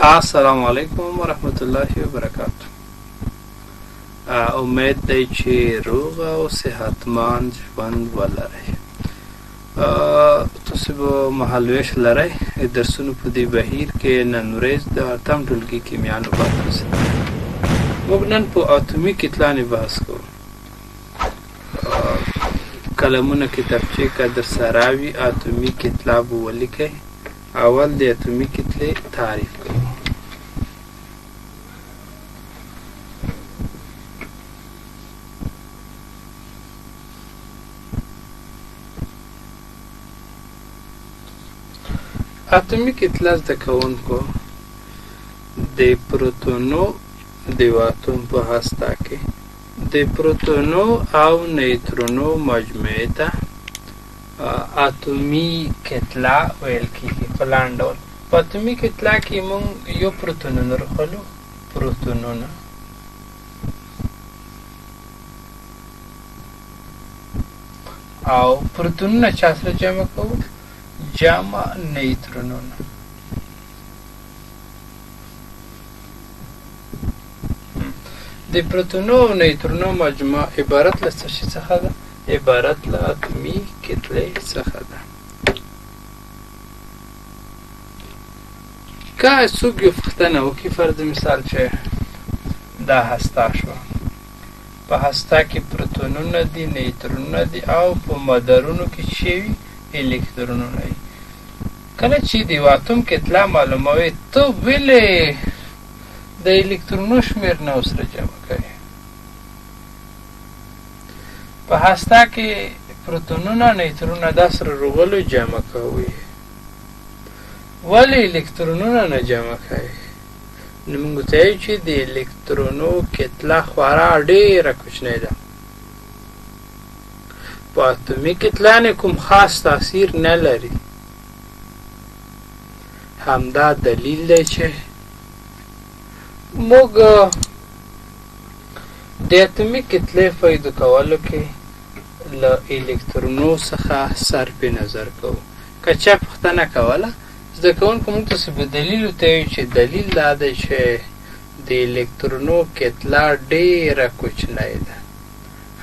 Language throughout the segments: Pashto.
السلام علیکم ورحمت الله وبرکاته. امید دی چې روغ او صحتمند ژوند ولرئ. تاسو به مهالویش لرئ. درسونو په دې بهیر کې نن ورځ د اتم ټولګي کیمیانو بحث موږ نن په اتمیک اطلاع بحث کوو. کلمونه کتابچې که در سره وي اتمیک اطلاع به ولیکئ. اول د اتمیک اطلاع تعریف کوو. اتمیک اطلاع زده کوونکو د پروتونو د اتوم په هسته کې د پروتونو او نیوترونو مجموعې ته اتمیک اطلاع ویل کېږي. په لاندې ډول په اتمیک اطلاع کې موږ یو پروتونونه راخلو. پروتونونه او پروتونونه چا سره جمع کوو؟ جمع نیوترونونه. د پروتونو او نیوترونو مجموعه عبارت له څه شي څخه ده؟ عبارت له اتمیک اطلاع څخه ده. که څوک یو پوښتنه وکړي، فرض مثال چې دا هسته شوه، په هسته کې پروتونونه دي، نیوترونونه دي او په مدارونو کې چې وي الکترونونه وي. کله چې د یو اتوم کې اطلاع معلوموي، ته ولې د الکترونو شمېر نه ورسره جمع کوي؟ په هسته کې پروتونونه نیوترونونه دا سره روغلو جمع کوي. ولې الکترونونه نه جمع کوي؟ نو موږ ته وایو چې د الکترونو کتله خورا ډېره کوچنۍ ده. په اتمیک اطلاع نه کوم خاص تاثیر نه لري. همدا دلیل دی چې موږ د اتمیک اطلاع پیدا کولو کې له الکترونو څخه صرف نظر کوو. که چا پوښتنه کوله، زده کوونکو موږ ته په دلیل ورته وایو چې دلیل دا دی چې د الکترونو کتله ډېره کوچنۍ ده.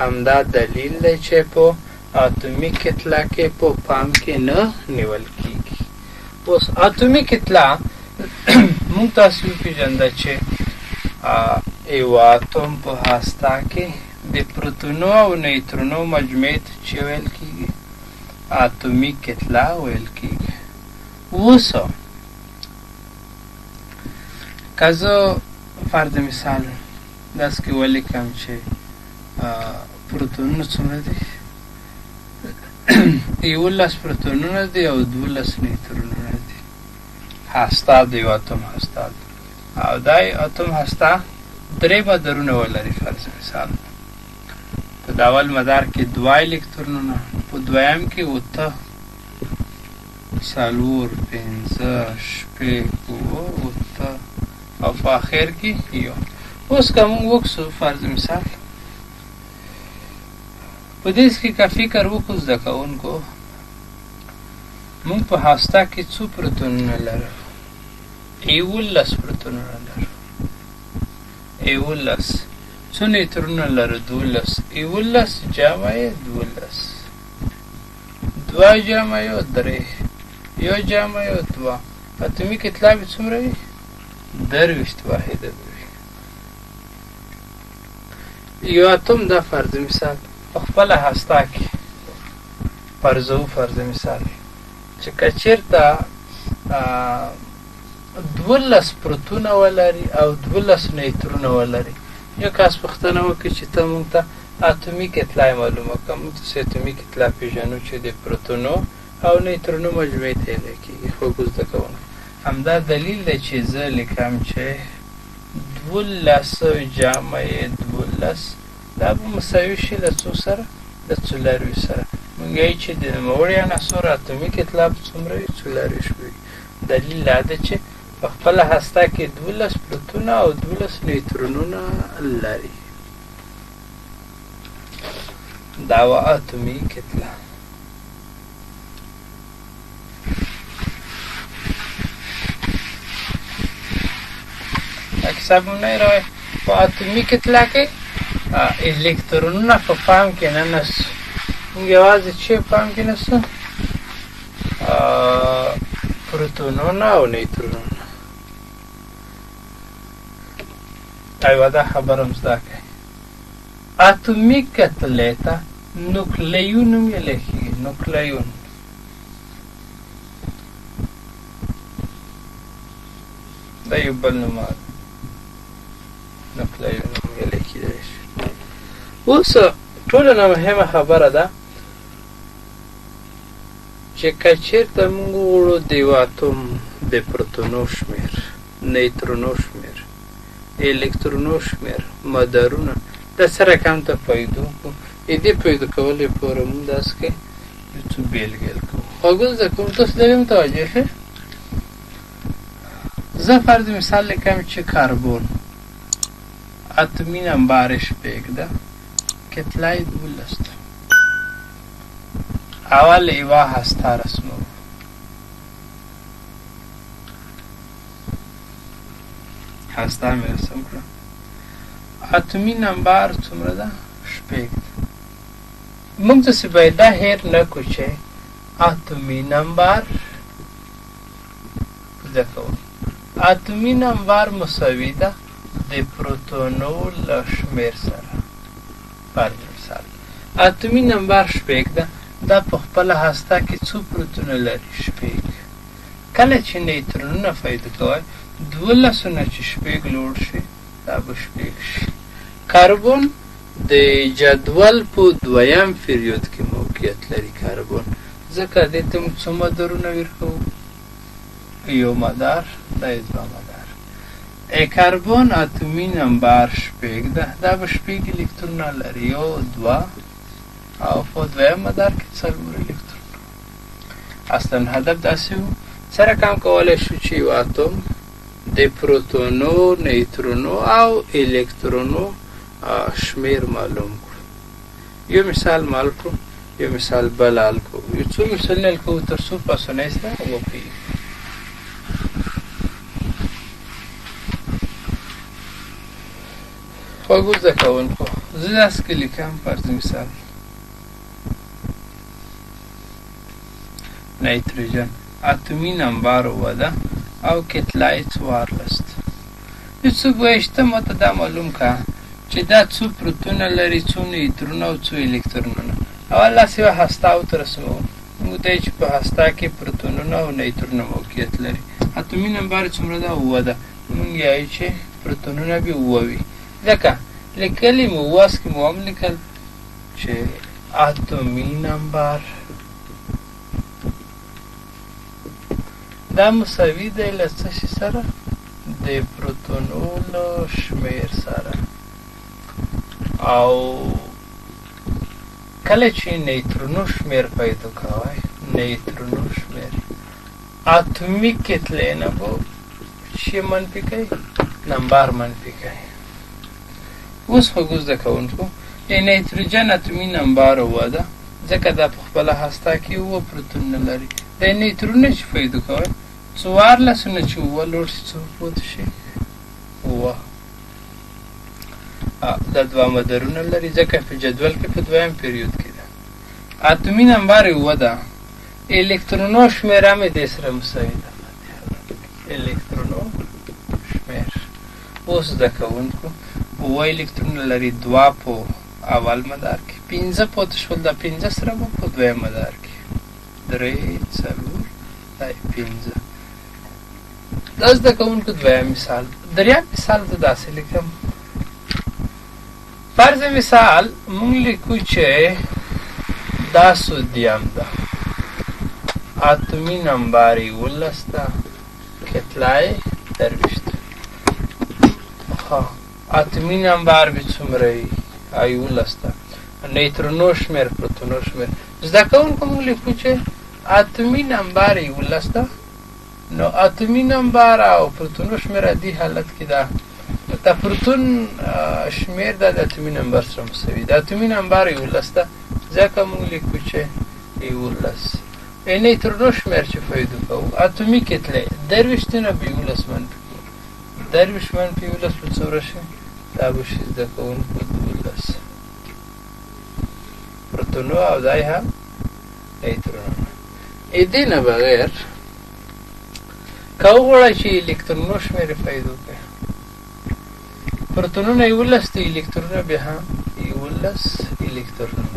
همدا دلیل دی چې په اتمیک اطلاع کې په پام کې نه نیول کېږي. اوس اتمیک اطلاع موږ تاسو وپېژنده چې یو اتوم په هسته کې د پروتونو او نیوترونو مجموعې ته چې ویل کېږي اتمیک اطلاع ویل کېږي. اوس که زه فرض مثال داسې کې ولیکم چې پروتونونه څومره دي؟ 11 پروتونونه دي او 12 نیوترونونه دي. هسته د یو اتوم هسته ده او دا اتوم هسته 3 مدارونه ولري. فرض مثال په د اول مدار کې 2 الکترونونه، په دویم کې 8 4 5 6 8 او په آخر کې یو. اوس که موږ وکړو فرض مثال په دې کې که فکر وکړو زده کوونکو، موږ په هسته کې څو پروتونونه لرو؟ 11 پروتونونه لرو. 11 څو نیوترونونه لرو؟ 12. 11 جمع یې 12، 2 جمع یې 3، 1 جمع یې 2. اتمیک اطلاع به څومره وي؟ 23 واحده وي. یو اتوم دا فرض مثال په خپله هسته کې فرضوو فرض مثال چې که چېرته 12 پروتونه ولري او 12 نیوترونه ولري، یو کس پوښتنه وکړي چې ته موږ ته اتمیک اطلاع معلومه کړه. موږ تاسې اتمیک اطلاع پېژنو چې د پروتونو او نیوترونو مجموعې ته ویلی کېږي. خوږو زده کوونکو، همدا دلیل دی چې زه لیکم چې 12 جمع یې 12 دا به مساوي شي له څو سره؟ د 24 سره. موږ وایو چې د نوموړي عناصرو اتمیک اطلاع به څومره وي؟ 24 وي. دلیل دا ده چې په خپله هسته کې 12 پروتونه او 12 نیوترونونه لري. دا وه اتمیک اطلاع. حساب مو نه راوي په اتومي کتله کې الکترونونه په پام کې نه نسو موږ یوازې چې پام کې نسو پروتونونه او نیوترونونه ایوه دا خبره هم زده کړئ اتومي کتلې ته نوکلیون هم ویلی کېږي نوکلیون دا یو بل نوم نوکلیون هم ویلی کېدی شي اوس ټوله نه مهمه خبره ده چې که چېرته موږ وغواړو د یو اتوم د پروتونو شمېر نیوترونو شمېر الکترونو شمېر مدارونه دا سره کم ته پیدا کړو دې پیدا کولو لپاره موږ داسې کوي یو څو بېلګې کوو خواږه زده کوونکو تاسو دغې متوجه شئ زه فرض مثال لیکم چې کاربن اتومي نمبر شپږ ده کتله یې 12 ده اول یوه هسته رسموو هسته مې رسم کړه اتومي نمبر څومره ده شپږ ده موږ داسې باید دا هیر نه کړو چې اتومي نمبر زده کوو اتومي نمبر مساوي ده د پروتونو له شمېر سره فرض مثال اتومي نمبر شپږ ده دا په خپله هسته کې څو پروتونه لري شپږ کله چې نیوترونونه پیدا کوئ 12 نه چې شپږ لوړ شي دا به شپږ شي کاربن د جدول په دویم پیریود کې موقعیت لري کاربن ځکه دې ته موږ څو مدارونه ورکوو یو مدار دا یې دوه مدار کاربن اتومي نمبر شپږ ده دا به شپږ الکترونه لري یو دوه او په دویم مدار کې څلور الکترونه اصلا هدف داسې و سره کم کولی شو چې یو اتوم د پروتونو نیوترونو او الکترونو شمیر معلوم کړو یو مثال مال کړو یو مثال بل حل کړو یو څو مثالونه حل کوو تر څو په اسانۍ سره وپوهېږو خواږه زده کوونکو زه داسې کې لیکم فرض مثال نایتروجن اتومي نمبر 9 ده او کتله یې 14 ده یو څوک وایي چې ته ماته دا معلوم کړه چې دا څو پروتونه لري څو نیوترونه او څو الکترونونه اول داسې یوه هسته ورسموو موږ ته چې په هسته کې پروتونونه او نیوترونه موقعیت لري اتومي نمبر یې څومره ده 9 ده موږ وایو چې پروتونونه به 9 وي ځکه لیکلي مو واس کې مو هم لیکل چې اتومي نمبر دا مساوي دی له څه شي سره د پروتونو له شمېر سره او کله چې نیوترونو شمېر پیدا کوئ نیوترونو شمېر اتومي کتلې نه به شي منفي کوي نمبر منفي کوي اوس خواږه زده کوونکو د نایتروجن اتومي نمبر 9 ده ځکه دا په خپله هسته کې 9 پروتونونه لري د نیوترونونه چې پیدا کوئ 14 نه چې 9 لوړ شي څو پاتې شي 9 دا دوه مدارونه لري ځکه په جدول کې په دویم پیریود کې ده اتومي نمبر 9 ده الکترونو شمېر هم دې سره مساوي ده الکترونو شمېر اوس زده کوونکو 9 الکترونونه لري 2 په اول مدار کې 15 پاتې شول دا 15 سره به په دویم مدار کې 3 څلور دا 15 دا زده کوونکو دویم مثال دریم مثال زه داسې لیکم فرض مثال مونږ لیکو چې دا سودیم ده اتومي نمبر 11 ده کتله یې 23 اتومي نمبر به څومره وي 11 ده نیوترونو شمېر پروتونو شمېر زده کوونکو مونږ لیکو چې اتومي نمبر 11 ده نو اتومي نمبر او پروتونو شمېر دې حالت کې ده دا پروتون شمېر د اتومي نمبر سره مساوي د اتومي نمبر 11 ده ځکه مونږ لیکو چې 11 نیوترونو شمېر چې پیدا کوو اتومي کتلې 23 نه به 11 منفي درویش منفي 11 به څومره شي؟ دا به شي زده کوونکو 12 پروتونو او دای هم نیوترونونه. دې نه بغیر که وغواړئ چې الکترونو شمېر پیدا کړئ، پروتونونه 11 دي، الکترونونه بیا هم 11 الکترونونه.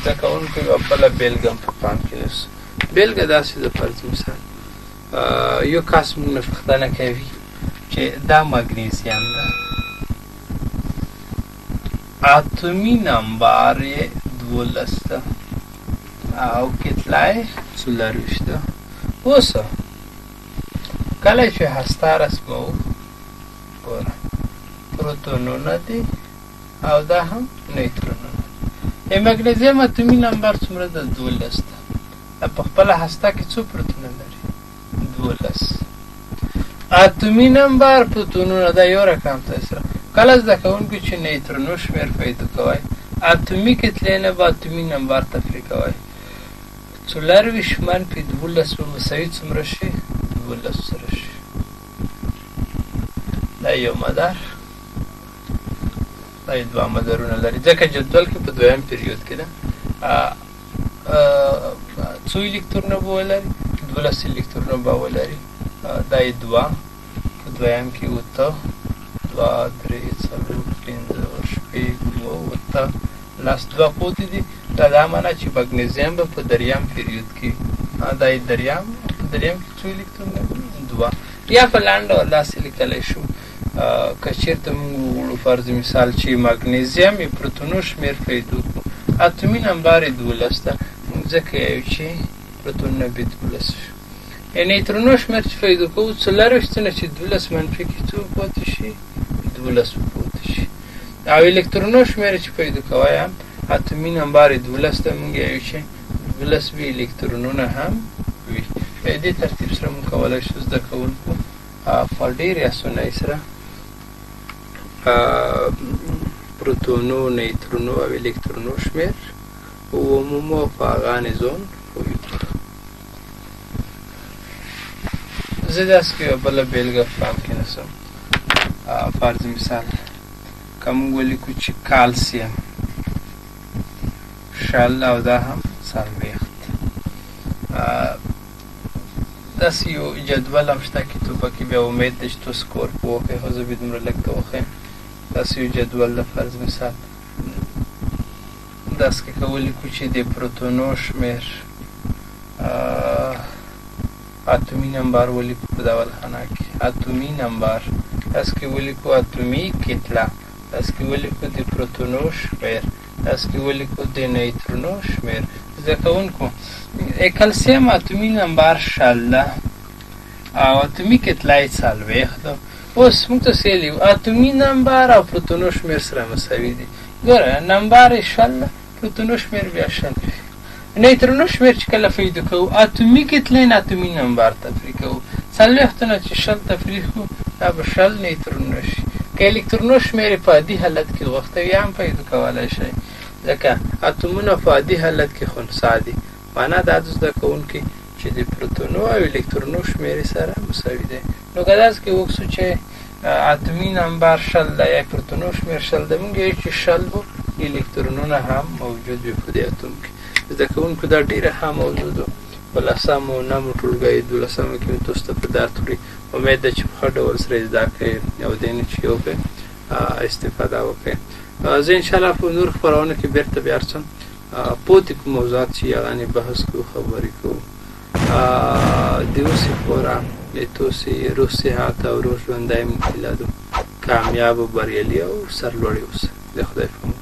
زده کوونکو یوه بله بېلګه هم په پام کې نیسو. بېلګه داسې د فرض مثال یو کس موږ نه پوښتنه کوي چې دا مګنیزیم ده، اتومي نمبر یې 12 ده او کتله یې 24 ده. اوس کله چې هسته رسموو، ګوره پروتونونه دي او دا هم نیوترونونه. مګنیزیم اتومي نمبر څومره ده؟ 12 ده. په خپله هسته کې څو پروتونونه لري؟ 12. اتومي نمبر پروتونونه دا یو رقم ته سره. کله زده کوونکو چې نیوترونو شمېر پیدا کوئ، اتومي کتلې نه به اتومي نمبر تفریق کوئ. 24 منفي 12 به مساوي څومره شي؟ 12 سره شي. دا یو مدار، دا یې دوه مدارونه لري، ځکه جدول کې په دویم پیریود کې ده. څو الکترونه به ولري؟ 12 الکترونه به ولري. دا یې 2 په دویم کې 8 2 3 4 5 6 7 لاس 2 پوتې دي. دا معنی چې مګنیزیم به په دریم پیریود کې، دا یې دریم، په دریم کې څو الکترونه؟ 2. یا په لاندې ډول داسې لیکلی شو که چېرته موږ وغواړو فرض مثال چې مګنیزیم یې پروتونو شمېر پیدا کړو، اتومي نمبر یې 12 ده، موږ ځکه یو چې پروتونونه به 12 شي. نیوترونو شمېر چې پیدا کوو 24 نه چې 12 منفي کې څو پاتې شي؟ 12 پاتې شي. او الکترونو شمېر چې پیدا کوئ هم اتومي نمبر یې 12 ده، موږ یو چې 12 وي الکترونونه هم وي. په دې ترتیب سره موږ کولی شو زده کوونکو په ډېرې اسانۍ سره پروتونو، نیوترونو او الکترونو شمېر ومومو او په هغه نظام ولیکو. زه داسې یوه بله بېلګه په پام کې نیسم. فرض مثال که موږ ولیکو چې کالسیم 60 او دا هم 40. داسې یو جدول هم شته کتابه کې، بیا امید ده چې تو سکور په وکړئ، خو زه به دومره لږ ته وښیم. داسې یو جدول ده فرض مثال داسې کې که ولیکو چې د پروتونو شمېر اتومي نمبر ولیکو په دول خانه کې، اتومي نمبر داسې کې ولیکو اتومي کتله، داسې کې ولیکو د پروتونو شمېر، داسې کې ولیکو د نیوترونو شمېر. زده کوونکو کلسیم اتومي نمبر 60 او اتومي کتله یې 40 ده. اوس موږ تاسې ویلي اتومي نمبر او پروتونو شمېر سره مساوي دي. ګوره نمبر یې 60، پروتونو شمېر بیا 60. نیوترونو شمېر چې کله پیدا کوو، اتومي کتلې نه اتومي نمبر تفریق کوو. 40 نه چې 60 تفریق کړو دا به 60 نیوترونونه شي. که الکترونو شمېر یې په عادي حالت کې غوښتوي هم پیدا کولی شئ، ځکه اتومونه په عادي حالت کې خنثی دي. معنا دا د زده کوونکي چې د پروتونو او الکترونو شمېر سره مساوي دی. نو که داسې کې وکړو چې اتومي نمبر 60 ده یا پروتونو شمېر 60 ده، موږ یو چې 60 به الکترونونه هم موجود وي په دې اتوم کې. زده کوونکو دا ډېره ښه موضوع ده. په 10مو 9مو ټولګۍ 12مو کې مې تاسو ته په درد وکړي. امید ده چې په ښه ډول سره یې زده کړئ او د یې چې یو پرې استفاده وکړئ. زه انشاءالله په نور خپرونو کې بېرته بیا راځم. پاتې کوم موضوعات چې هغه بحث کوو، خبرې کوو. د اوسې پوره له تاسې روغ صحت او روغ ژوندی مو هیله ده. کامیاب و بریالي او سرلوړي اوسئ. د خدای په امان.